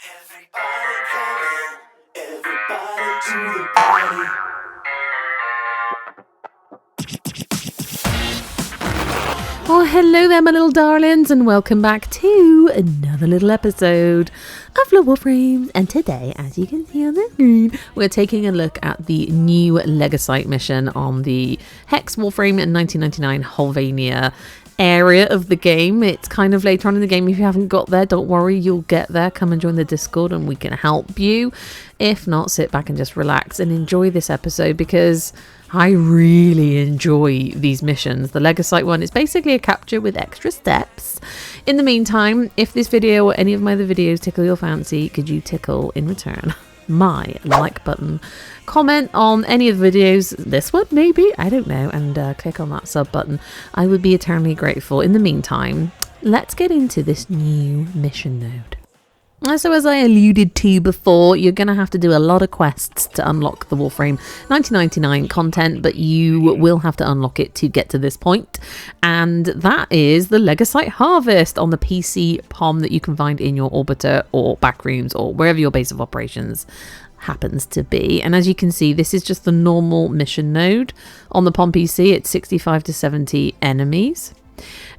Everybody come in, everybody to the party. Oh, hello there, my little darlings, and welcome back to another little episode of Warframe. And today, as you can see on the screen, we're taking a look at the new Legacyte mission on the Hex Warframe in 1999 Hollvania area of the game. It's kind of later on in the game. If you haven't got there, don't worry, you'll get there. Come and join the Discord and we can help you. If not, sit back and just relax and enjoy this episode, because I really enjoy these missions. The Legacyte one is basically a capture with extra steps. In the meantime, if this video or any of my other videos tickle your fancy, could you tickle in return my like button, comment on any of the videos, this one maybe, I don't know, and click on that sub button. I would be eternally grateful. In the meantime, let's get into this new mission node. So as I alluded to before, you're going to have to do a lot of quests to unlock the Warframe 1999 content, but you will have to unlock it to get to this point. And that is the Legacyte Harvest on the PC POM that you can find in your orbiter or backrooms or wherever your base of operations happens to be. And as you can see, this is just the normal mission node. On the POM PC, it's 65 to 70 enemies.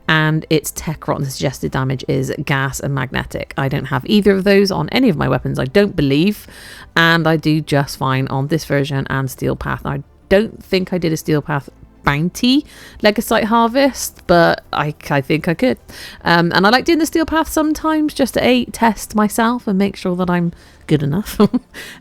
And its TechRot and the suggested damage is gas and magnetic. I don't have either of those on any of my weapons, I don't believe. And I do just fine on this version and Steel Path. I don't think I did a Steel Path bounty Legacyte Harvest, but I think I could. And I like doing the Steel Path sometimes just to A, test myself and make sure that I'm good enough,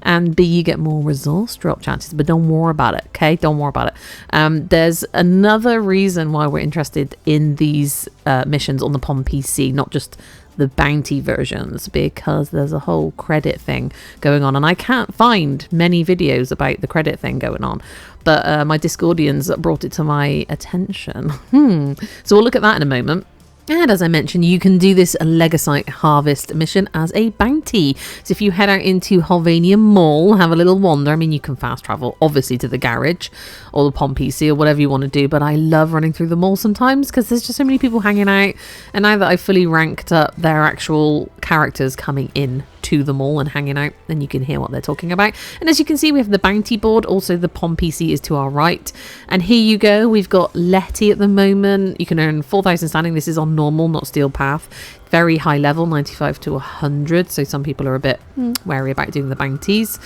and B, you get more resource drop chances, but don't worry about it, okay? Don't worry about it. There's another reason why we're interested in these missions on the POM PC, not just the bounty versions, because there's a whole credit thing going on, and I can't find many videos about the credit thing going on, but my Discordians brought it to my attention. So we'll look at that in a moment. And as I mentioned, you can do this Legacyte Harvest mission as a bounty. So if you head out into Hollvania Mall, have a little wander. I mean, you can fast travel, obviously, to the garage or the POM PC or whatever you want to do. But I love running through the mall sometimes because there's just so many people hanging out. And now that I've fully ranked up their actual characters coming in to the mall and hanging out, then you can hear what they're talking about. And as you can see, we have the bounty board. Also, the POM PC is to our right. And here you go. We've got Letty at the moment. You can earn 4,000 standing. This is on normal, not Steel Path. Very high level, 95 to 100. So some people are a bit wary about doing the bounties.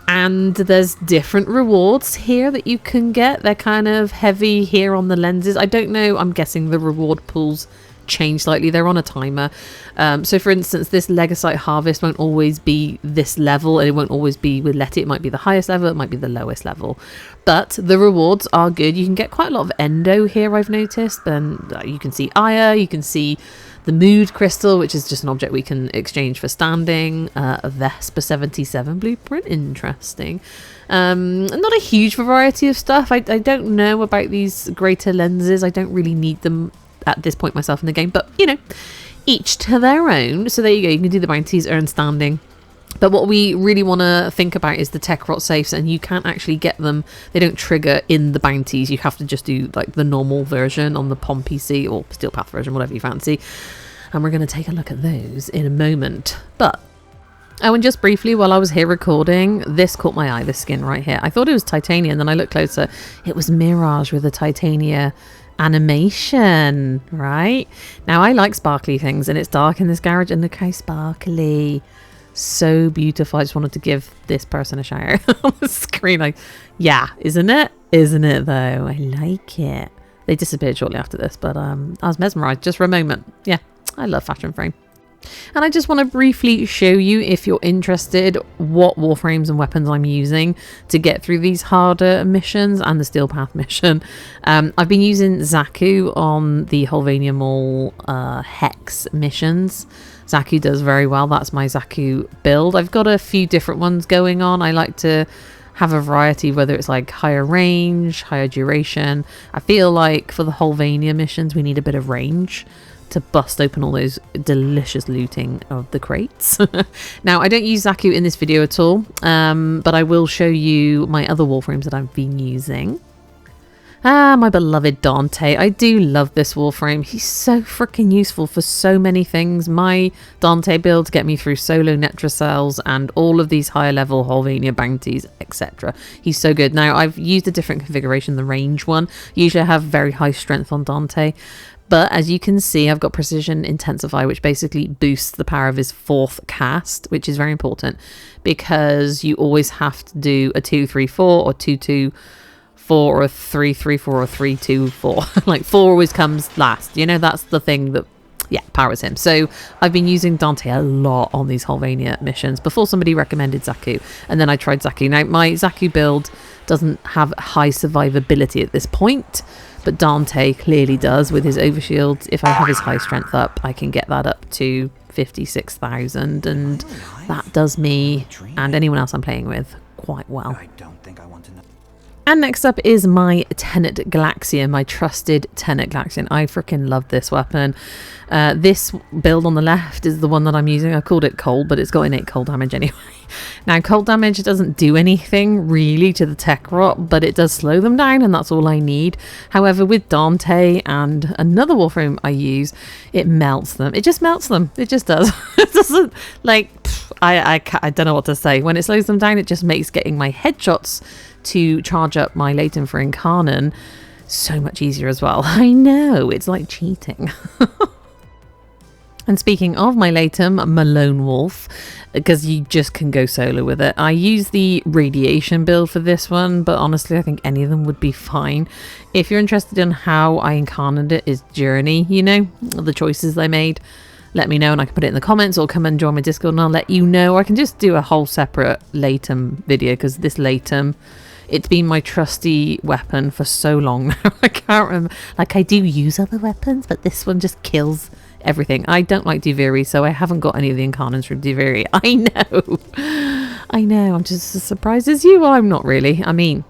And there's different rewards here that you can get. They're kind of heavy here on the lenses. I don't know. I'm guessing the reward pools change slightly. They're on a timer. So for instance, this Legacyte Harvest won't always be this level, and it won't always be with Letty. It might be the highest level, it might be the lowest level, but the rewards are good. You can get quite a lot of endo here, I've noticed. And you can see Ahhh, you can see the mood crystal, which is just an object we can exchange for standing. A Vespa 77 blueprint, interesting. Not a huge variety of stuff. I don't know about these greater lenses. I don't really need them at this point myself in the game, but you know, each to their own. So there you go, you can do the bounties, earn standing. But what we really want to think about is the TechRot safes, and you can't actually get them. They don't trigger in the bounties. You have to just do like the normal version on the POM PC or Steel Path version, whatever you fancy. And we're going to take a look at those in a moment. But and just briefly, while I was here recording, this caught my eye, this skin right here. I thought it was titania, and then I looked closer. It was Mirage with a titania animation, right? Now I like sparkly things, and it's dark in this garage, and look how sparkly. So beautiful. I just wanted to give this person a shout out on the screen. Like, yeah, isn't it? Isn't it though? I like it. They disappeared shortly after this, but I was mesmerized just for a moment. Yeah, I love Fashion Frame. And I just want to briefly show you, if you're interested, what warframes and weapons I'm using to get through these harder missions and the Steel Path mission. I've been using Zaku on the Hollvania Mall Hex missions. Zaku does very well. That's my Zaku build. I've got a few different ones going on. I like to have a variety, whether it's like higher range, higher duration. I feel like for the Hollvania missions, we need a bit of range to bust open all those delicious looting of the crates. Now, I don't use Zaku in this video at all, but I will show you my other warframes that I've been using. Ah, my beloved Dante. I do love this Warframe. He's so freaking useful for so many things. My Dante builds get me through solo Netracells and all of these higher level Hollvania bounties, etc. He's so good. Now, I've used a different configuration, the range one. Usually I have very high strength on Dante. But as you can see, I've got Precision Intensify, which basically boosts the power of his 4th cast, which is very important because you always have to do a 2-3-4 or 2-2-4 or a 3-3-4 or 3-2-4. Like 4 always comes last. You know, that's the thing that, yeah, powers him. So I've been using Dante a lot on these Hollvania missions before somebody recommended Zaku. And then I tried Zaku. Now, my Zaku build doesn't have high survivability at this point, but Dante clearly does with his overshield. If I have his high strength up, I can get that up to 56,000, and that does me and anyone else I'm playing with quite well. I don't think I want to know. And next up is my Tenet Galaxian, my trusted Tenet Galaxian. I freaking love this weapon. This build on the left is the one that I'm using. I called it cold, but it's got innate cold damage anyway. Now, cold damage doesn't do anything really to the TechRot, but it does slow them down, and that's all I need. However, with Dante and another Warframe I use, it melts them. It just melts them. It just does. It doesn't, like, I don't know what to say. When it slows them down, it just makes getting my headshots to charge up my Latent for Incarnon so much easier as well. I know, it's like cheating. And speaking of my Latent, I'm a lone wolf, because you just can go solo with it. I use the radiation build for this one, but honestly I think any of them would be fine. If you're interested in how I incarnated it, is Journey, you know, the choices I made, let me know and I can put it in the comments, or come and join my Discord and I'll let you know. I can just do a whole separate Latent video, because this Latent, it's been my trusty weapon for so long now. I can't remember. Like, I do use other weapons, but this one just kills everything. I don't like Duviri, so I haven't got any of the Incarnons from Duviri. I know. I'm just as surprised as you. I'm not really. I mean,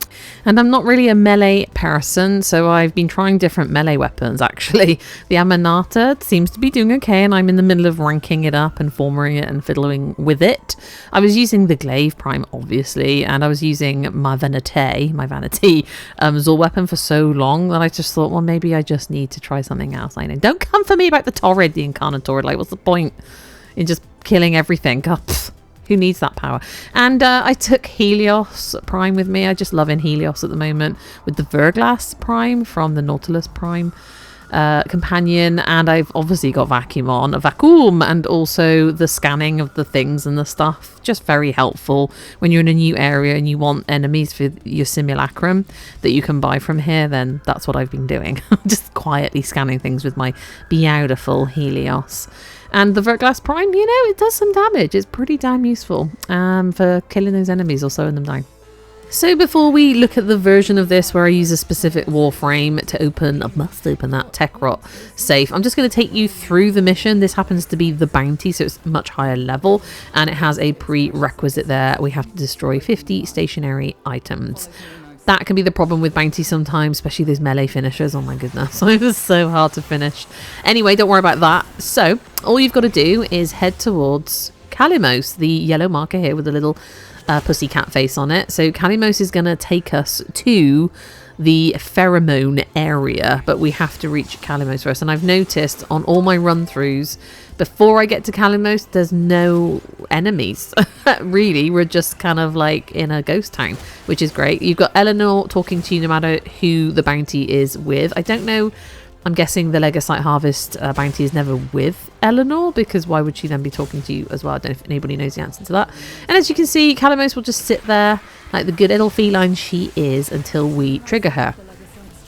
and I'm not really a melee person, so I've been trying different melee weapons, actually. The Aminata seems to be doing okay, and I'm in the middle of ranking it up and forming it and fiddling with it. I was using the Glaive Prime, obviously, and I was using my Vanity Zor weapon for so long that I just thought, well, maybe I just need to try something else. I know. Don't come for me about the Torrid, the Incarnate Torrid. Like, what's the point in just killing everything? God, who needs that power? And I took Helios Prime with me. I just love in Helios at the moment with the Verglass Prime from the Nautilus Prime companion, and I've obviously got Vacuum, and also the scanning of the things and the stuff. Just very helpful when you're in a new area and you want enemies for your simulacrum that you can buy from here. Then that's what I've been doing. Just quietly scanning things with my beautiful Helios. And the Verglass Prime, you know, it does some damage. It's pretty damn useful for killing those enemies or slowing them down. So before we look at the version of this where I use a specific Warframe to open, I must open that TechRot safe, I'm just going to take you through the mission. This happens to be the bounty, so it's much higher level, and it has a prerequisite there. We have to destroy 50 stationary items. That can be the problem with bounty sometimes, especially those melee finishers. Oh my goodness, it was so hard to finish. Anyway, don't worry about that. So all you've got to do is head towards KALYMOS, the yellow marker here with a little pussycat face on it. So KALYMOS is going to take us to the pheromone area, but we have to reach KALYMOS first. And I've noticed on all my run-throughs, before I get to KALYMOS, there's no enemies. Really, we're just kind of like in a ghost town, which is great. You've got Eleanor talking to you no matter who the bounty is with. I don't know. I'm guessing the Legacyte Harvest bounty is never with Eleanor, because why would she then be talking to you as well? I don't know if anybody knows the answer to that. And as you can see, KALYMOS will just sit there like the good little feline she is until we trigger her.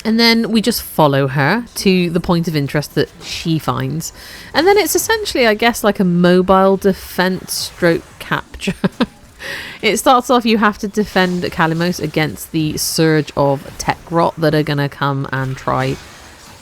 And then we just follow her to the point of interest that she finds. And then it's essentially, I guess, like a mobile defense stroke capture. It starts off, you have to defend KALYMOS against the surge of TechRot that are going to come and try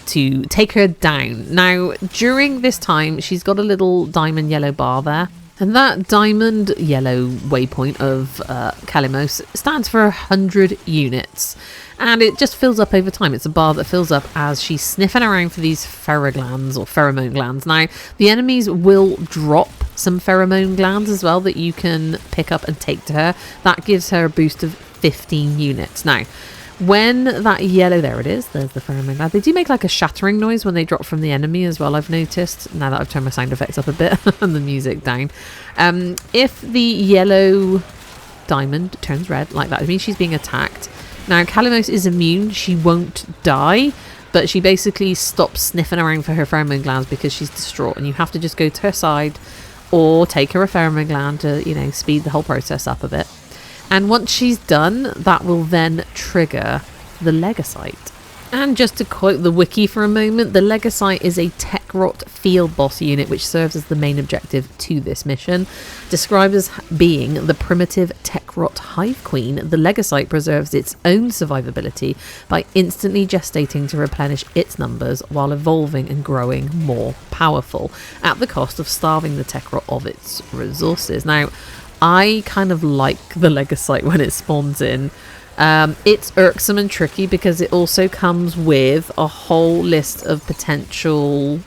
to take her down. Now, during this time, she's got a little diamond yellow bar there. And that diamond yellow waypoint of KALYMOS stands for 100 units. And it just fills up over time. It's a bar that fills up as she's sniffing around for these ferroglands or pheromone glands. Now, the enemies will drop some pheromone glands as well that you can pick up and take to her. That gives her a boost of 15 units. Now, When that yellow, there it is, there's the pheromone gland. They do make like a shattering noise when they drop from the enemy as well, I've noticed, now that I've turned my sound effects up a bit and the music down. If the yellow diamond turns red like that, it means she's being attacked. Now, KALYMOS is immune, she won't die, but she basically stops sniffing around for her pheromone glands because she's distraught, and you have to just go to her side or take her a pheromone gland to, you know, speed the whole process up a bit. And once she's done, that will then trigger the Legacyte. And just to quote the wiki for a moment, the Legacyte is a TechRot field boss unit which serves as the main objective to this mission. Described as being the primitive TechRot hive queen, the Legacyte preserves its own survivability by instantly gestating to replenish its numbers while evolving and growing more powerful, at the cost of starving the TechRot of its resources. Now, I kind of like the Legacyte when it spawns in. It's irksome and tricky because it also comes with a whole list of potential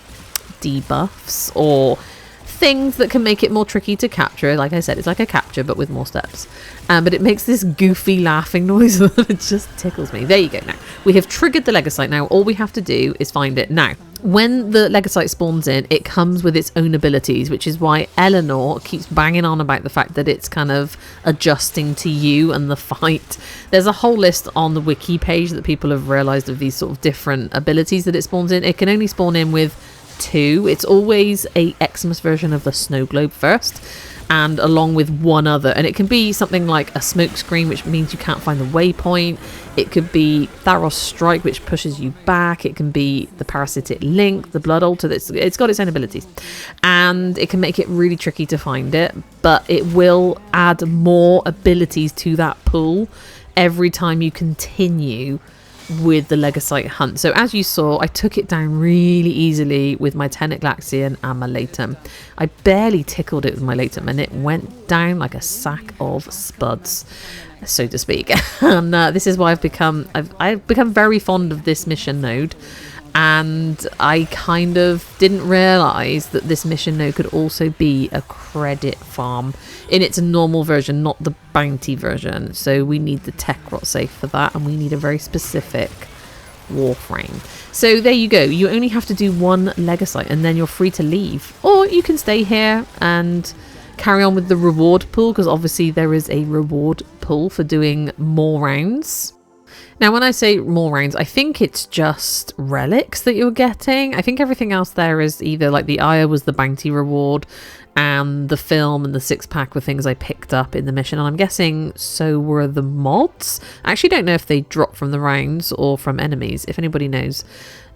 debuffs or things that can make it more tricky to capture. Like I said, it's like a capture but with more steps. But it makes this goofy laughing noise that it just tickles me. There you go. Now, we have triggered the Legacyte. Now, all we have to do is find it. Now, when the Legacyte spawns in, it comes with its own abilities, which is why Eleanor keeps banging on about the fact that it's kind of adjusting to you and the fight. There's a whole list on the wiki page that people have realised of these sort of different abilities that it spawns in. It can only spawn in with 2. It's always a Xmas version of the snow globe first, and along with one other, and it can be something like a smoke screen, which means you can't find the waypoint. It could be Tharos Strike, which pushes you back. It can be the Parasitic Link, the Blood Altar. It's got its own abilities, and it can make it really tricky to find it, but it will add more abilities to that pool every time you continue with the Legacyte hunt. So as you saw, I took it down really easily with my Tentaclaxion and my Latum. I barely tickled it with my Latum, and it went down like a sack of spuds, so to speak. And this is why I've become very fond of this mission node. And I kind of didn't realise that this mission node could also be a credit farm in its normal version, not the bounty version. So we need the TechRot safe for that, and we need a very specific Warframe. So there you go. You only have to do one Legacyte and then you're free to leave. Or you can stay here and carry on with the reward pool, because obviously there is a reward pool for doing more rounds. Now, when I say more rounds, I think it's just relics that you're getting. I think everything else there is either like the Ahhh was the bounty reward, and the film and the 6-pack were things I picked up in the mission. And I'm guessing so were the mods. I actually don't know if they drop from the rounds or from enemies. If anybody knows,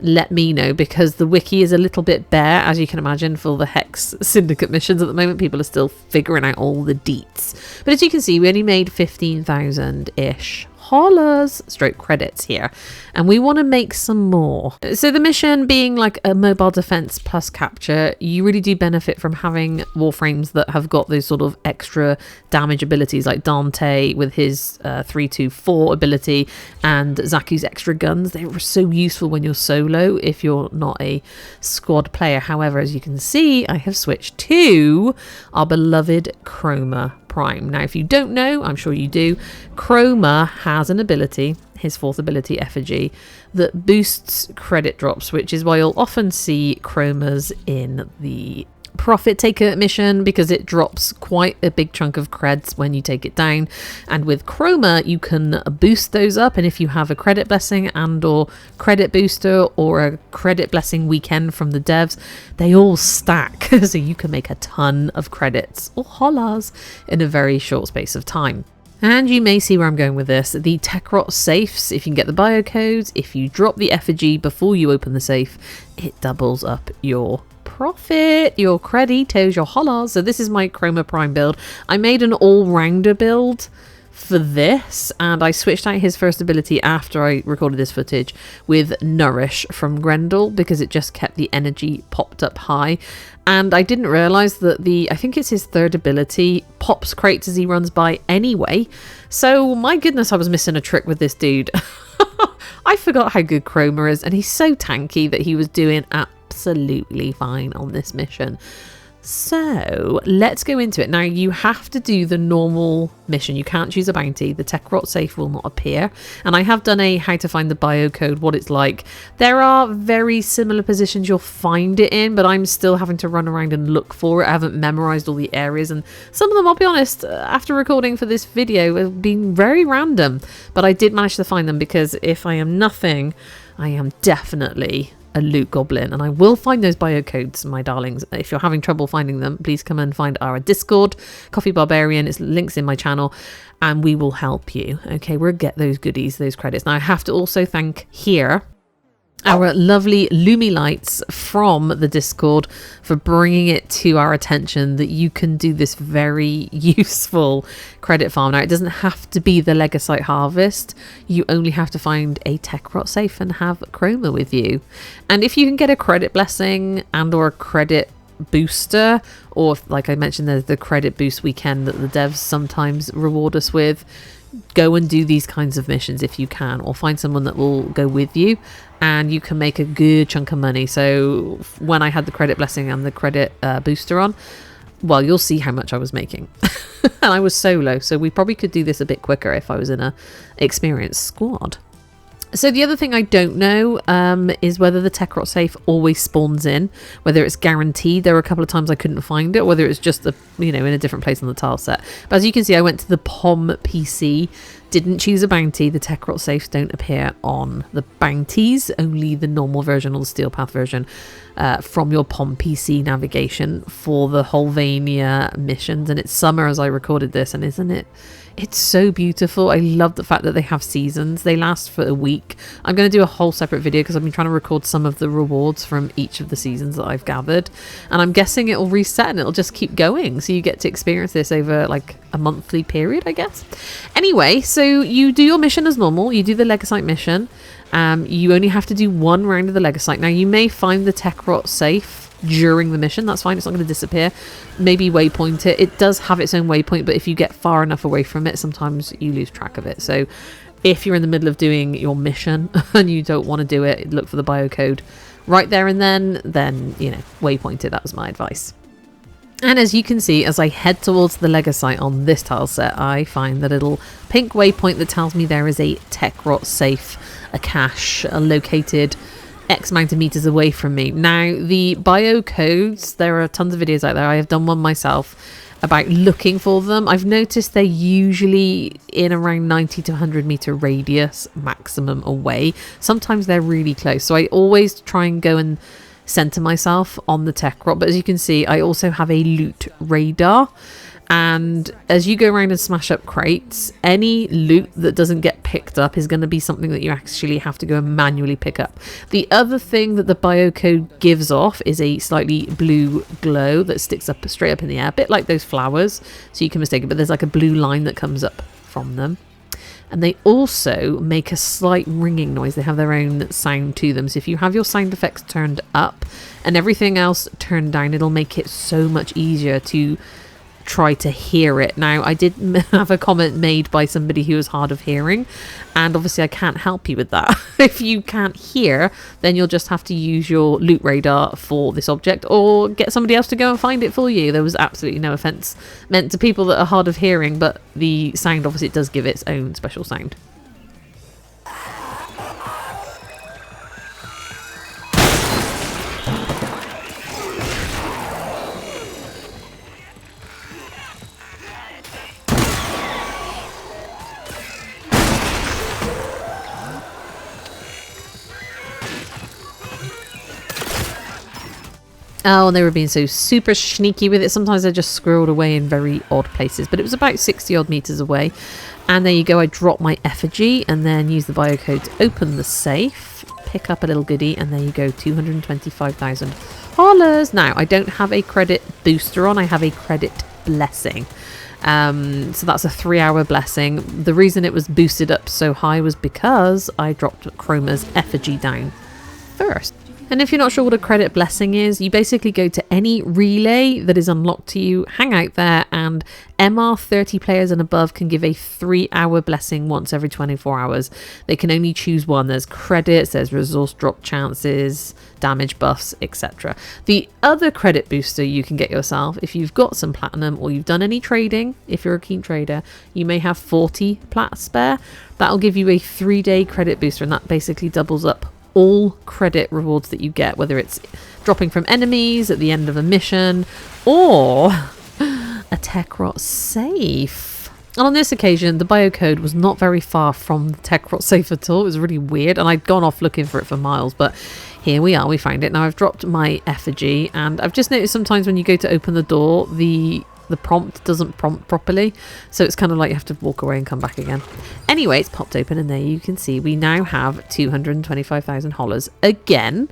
let me know, because the wiki is a little bit bare, as you can imagine, for the Hex Syndicate missions at the moment. People are still figuring out all the deets. But as you can see, we only made 15,000-ish Hollars stroke credits here, and we want to make some more. So the mission being like a mobile defense plus capture, you really do benefit from having Warframes that have got those sort of extra damage abilities, like Dante with his 3-2-4 ability, and Zaku's extra guns. They were so useful when you're solo if you're not a squad player. However, as you can see, I have switched to our beloved Chroma Prime. Now, if you don't know, I'm sure you do, Chroma has an ability, his 4th ability, Effigy, that boosts credit drops, which is why you'll often see Chromas in the Profit Taker mission, because it drops quite a big chunk of creds when you take it down. And with Chroma, you can boost those up, and if you have a credit blessing and or credit booster or a credit blessing weekend from the devs, they all stack, so you can make a ton of credits or Hollars in a very short space of time. And you may see where I'm going with this. The TechRot safes, if you can get the biocodes, if you drop the effigy before you open the safe, it doubles up your profit, your creditos, your Hollars. So this is my Chroma Prime build. I made an all-rounder build for this, and I switched out his first ability after I recorded this footage with Nourish from Grendel, because it just kept the energy popped up high. And I didn't realise that I think it's his 3rd ability, pops crates as he runs by anyway. So my goodness, I was missing a trick with this dude. I forgot how good Chroma is, and he's so tanky that he was doing absolutely fine on this mission. So let's go into it. Now you have to do the normal mission. You can't choose a bounty. The TechRot safe will not appear. And I have done a how to find the biocode, what it's like. There are very similar positions you'll find it in, but I'm still having to run around and look for it. I haven't memorized all the areas, and some of them, I'll be honest, after recording for this video, have been very random. But I did manage to find them, because if I am nothing, I am definitely a loot goblin, and I will find those biocodes, my darlings. If you're having trouble finding them, please come and find our Discord, Coffee Barbarian. It's links in my channel, and we will help you. Okay, we'll get those goodies, those credits. Now I have to also thank here our lovely Lumilights from the Discord for bringing it to our attention that you can do this very useful credit farm. Now, it doesn't have to be the Legacyte harvest. You only have to find a TechRot safe and have Chroma with you. And if you can get a credit blessing and or a credit booster, or like I mentioned, there's the credit boost weekend that the devs sometimes reward us with, go and do these kinds of missions if you can, or find someone that will go with you, and you can make a good chunk of money. So when I had the credit blessing and the credit booster on, well, you'll see how much I was making. And I was solo, so we probably could do this a bit quicker if I was in a experienced squad. So the other thing I don't know is whether the TechRot safe always spawns in, whether it's guaranteed. There were a couple of times I couldn't find it, whether it's just in a different place on the tile set. But as you can see, I went to the POM PC, didn't choose a bounty. The TechRot safes don't appear on the bounties, only the normal version or the Steel Path version from your POM PC navigation for the Hollvania missions. And it's summer as I recorded this, and isn't it? It's so beautiful. I love the fact that they have seasons. They last for a week. I'm going to do a whole separate video because I've been trying to record some of the rewards from each of the seasons that I've gathered. And I'm guessing it'll reset and it'll just keep going. So you get to experience this over like a monthly period, I guess. Anyway, so you do your mission as normal. You do the Legacyte mission. You only have to do one round of the Legacyte. Now, you may find the TechRot safe during the mission. That's fine. It's not going to disappear. Maybe waypoint it. It does have its own waypoint, but if you get far enough away from it, sometimes you lose track of it. So if you're in the middle of doing your mission and you don't want to do it, look for the biocode right there and then waypoint it. That was my advice. And as you can see, as I head towards the Legacyte on this tile set, I find the little pink waypoint that tells me there is a TechRot safe, a cache, located X amount of meters away from me. Now, the biocodes, there are tons of videos out there. I have done one myself about looking for them. I've noticed they're usually in around 90 to 100 meter radius maximum away. Sometimes they're really close. So I always try and go and center myself on the TechRot. But as you can see, I also have a loot radar. And as you go around and smash up crates, any loot that doesn't get picked up is going to be something that you actually have to go and manually pick up. The other thing that the biocode gives off is a slightly blue glow that sticks up straight up in the air, a bit like those flowers, so you can mistake it, but there's like a blue line that comes up from them. And they also make a slight ringing noise. They have their own sound to them. So if you have your sound effects turned up and everything else turned down, it'll make it so much easier to try to hear it. Now, I did have a comment made by somebody who was hard of hearing, and obviously I can't help you with that. If you can't hear, then you'll just have to use your loot radar for this object, or get somebody else to go and find it for you. There was absolutely no offense meant to people that are hard of hearing, but the sound, obviously, it does give its own special sound. Oh, and they were being so super sneaky with it. Sometimes they're just squirreled away in very odd places. But it was about 60 odd meters away. And there you go. I drop my effigy and then use the biocode to open the safe. Pick up a little goodie. And there you go. 225,000 Hollars. Now, I don't have a credit booster on. I have a credit blessing. So that's a 3-hour blessing. The reason it was boosted up so high was because I dropped Chroma's effigy down first. And if you're not sure what a credit blessing is, you basically go to any relay that is unlocked to you, hang out there, and MR 30 players and above can give a 3-hour blessing once every 24 hours. They can only choose one. There's credits, there's resource drop chances, damage buffs, etc. The other credit booster you can get yourself, if you've got some platinum or you've done any trading, if you're a keen trader, you may have 40 plat spare. That'll give you a 3-day credit booster, and that basically doubles up all credit rewards that you get, whether it's dropping from enemies at the end of a mission or a TechRot safe. And on this occasion, the Biocode was not very far from the TechRot safe at all. It was really weird, and I'd gone off looking for it for miles, but here we are, we found it. Now I've dropped my effigy, and I've just noticed sometimes when you go to open the door, the prompt doesn't prompt properly, so it's kind of like you have to walk away and come back again. Anyway, it's popped open, and there you can see we now have 225,000 Hollars again,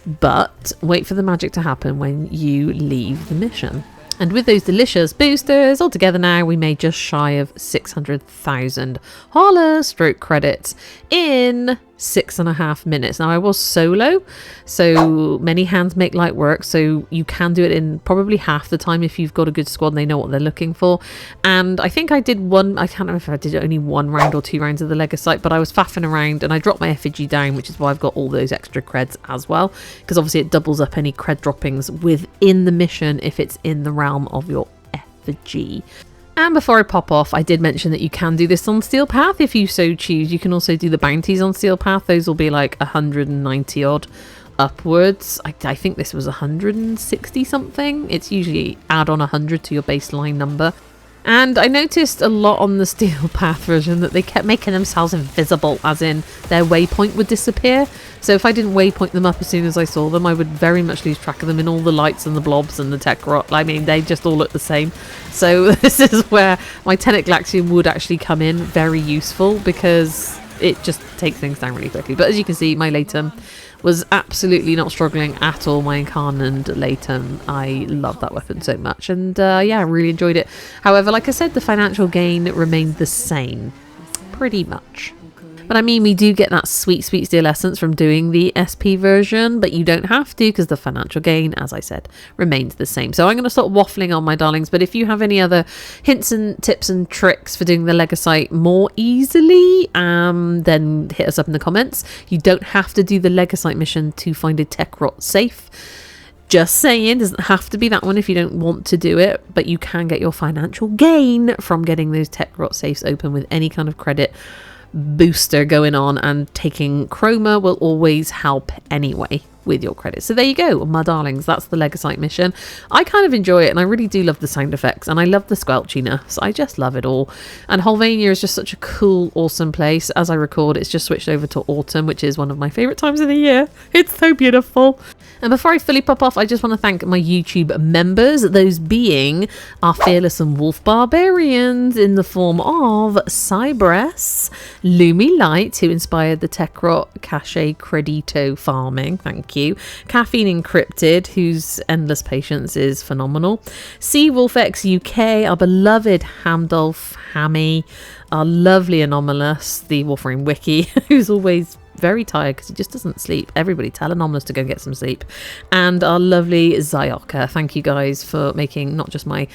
but wait for the magic to happen when you leave the mission. And with those delicious boosters, altogether now we made just shy of 600,000 Hollars stroke credits in 6.5 minutes. Now I was solo, so many hands make light work, so you can do it in probably half the time if you've got a good squad and they know what they're looking for. And I think I did one, I can't remember if I did only 1 round or 2 rounds of the Legacyte, but I was faffing around and I dropped my effigy down, which is why I've got all those extra creds as well, because obviously it doubles up any cred droppings within the mission if it's in the realm of your effigy. And before I pop off, I did mention that you can do this on Steel Path if you so choose. You can also do the bounties on Steel Path. Those will be like 190 odd upwards. I think this was 160 something. It's usually add on 100 to your baseline number. And I noticed a lot on the Steel Path version that they kept making themselves invisible, as in their waypoint would disappear. So if I didn't waypoint them up as soon as I saw them, I would very much lose track of them in all the lights and the blobs and the TechRot. I mean, they just all look the same. So this is where my Tenet Galaxian would actually come in very useful, because it just takes things down really quickly. But as you can see, my Latum was absolutely not struggling at all. My Incarnate Latum, I love that weapon so much, and yeah, I really enjoyed it. However, like I said, the financial gain remained the same pretty much. But I mean, we do get that sweet steel essence from doing the SP version, but you don't have to, because the financial gain, as I said, remains the same. So I'm going to stop waffling on, my darlings, but if you have any other hints and tips and tricks for doing the Legacyte more easily, then hit us up in the comments. You don't have to do the Legacyte mission to find a TechRot safe. Just saying, doesn't have to be that one if you don't want to do it, but you can get your financial gain from getting those TechRot safes open with any kind of credit booster going on, and taking chroma will always help anyway with your credits. So there you go, my darlings, that's the Legacyte mission. I kind of enjoy it, and I really do love the sound effects, and I love the squelchiness. I just love it all. And Hollvania is just such a cool, awesome place. As I record, it's just switched over to autumn, which is one of my favorite times of the year. It's so beautiful. And before I fully pop off, I just want to thank my YouTube members, those being our Fearless and Wolf Barbarians in the form of Cybress, Lumi Light, who inspired the TechRot Cache Credito farming, thank you, Caffeine Encrypted, whose endless patience is phenomenal, Seawolfx UK, our beloved Hamdolf Hammy, our lovely Anomalous, the Warframe Wiki, who's always very tired because he just doesn't sleep. Everybody tell Anomalous to go get some sleep. And our lovely Zyoka. Thank you guys for making not just my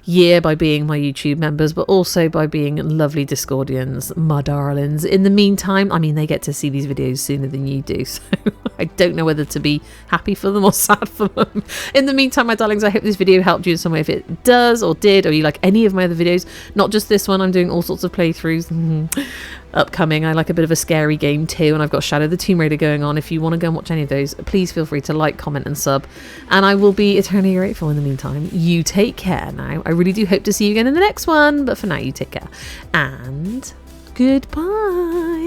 year by being my YouTube members, but also by being lovely Discordians, my darlings. In the meantime, I mean, they get to see these videos sooner than you do, so I don't know whether to be happy for them or sad for them. In the meantime, my darlings, I hope this video helped you in some way. If it does or did, or you like any of my other videos, not just this one, I'm doing all sorts of playthroughs upcoming. I like a bit of a scary game too, and I've got Shadow the Tomb Raider going on. If you want to go and watch any of those, please feel free to like, comment and sub, and I will be eternally grateful. In the meantime, you take care now. I really do hope to see you again in the next one, but for now, you take care and goodbye.